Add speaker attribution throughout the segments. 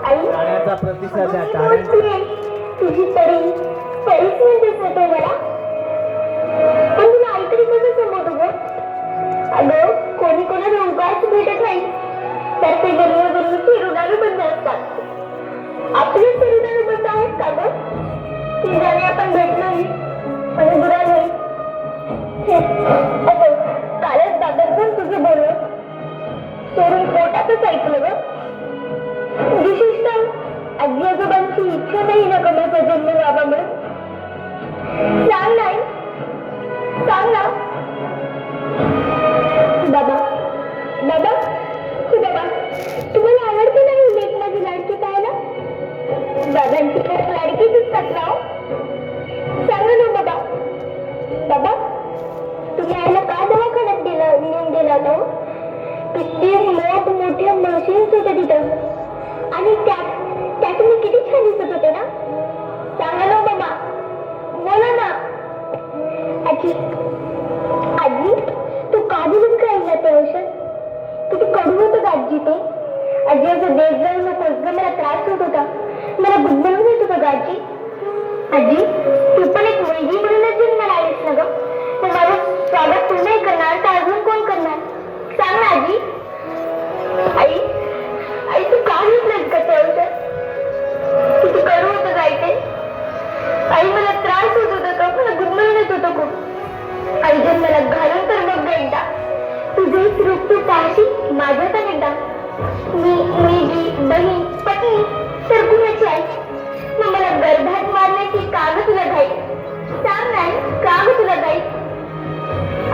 Speaker 1: आई
Speaker 2: टाळ्याचा प्रतिसाद द्या.
Speaker 1: मी
Speaker 2: टाळ्यांचा
Speaker 1: बोलतेय. तुझी तरी परिस्थिती दिसत आहे मला. पण तुला आईकडे कसं समजू ग? अगं कोणी कोणाला उगाच भेटत नाही तर ते गल्ली रुग्णालय बंद असतात. आपले रुग्णालय बंद आहेत का ग? ती जाणे आपण भेटलो म्हणजे बुरा नाही. कालच दादांचं तुझं बोलणं सोडून पोटातच ऐकलं ग. विशेषतः आजी आजोबांची इच्छा नाही ना कमाचा जन्म व्हावा म्हणून. सांग नाही सांग ना बाबा. बाबा बाबा तुम्हाला आवडते नाही लेख माझी लाडकी पाहायला? बाबांची खूप लाडकी दिसतात ना. सांगा ना बाबा. बाबा तुम्ही आईला का दवाखान्यात नेऊन गेला ना? किती मोठमोठ्या मशीन्स होत्या तिथं आणि त्यात तुम्ही किती छान दिसत होते ना. सांगा ना बाबा. बोला ना. आजी आजी तू का दिलं काय ते औषध? किती कडू होतं का आजी ते? आजी असं देत जाऊ नकोस ग. मला त्रास होत होता. मला गुदमरून येत होतं ग आजी. आजी तू पण एक मुलगी म्हणूनच जन्माला आलीस ना ग. तर माझं स्वागत तू नाही करणार तर अजून कोण करणार? सांग ना आजी. आई आई तू का घेतलंस का ते औषध? किती कडू होतं काय ते? आई मला त्रास होत होता का? मला गुदमरून येत होतं खूप. आई जर मला घालून तर बघ एकदा. तुझेच रूप तू पाहशी माझं तर एकदा. मी बहीण पत्नी तर कुणाची आई? मग मला गर्भात मारण्याची का ग तुला घाई? सांग नाही का ग तुला घाई?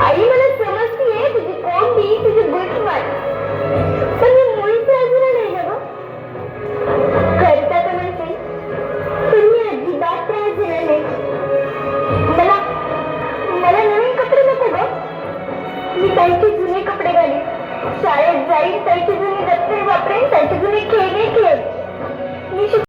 Speaker 1: आई मला समजतीये तुझी कोणती तुझी गुटमार. पण मी मुळीच राजूला नाही ना ग. करता तर म्हणते पण मी अजिबात त्रास दिला नाही. मला नवीन कपडे नको ग. मी त्यांचे जुने कपडे घालीन. शाळेत जाईन त्यांची जुनी दप्तर वापरेन. त्यांचे जुने खेळणे खेळ. मी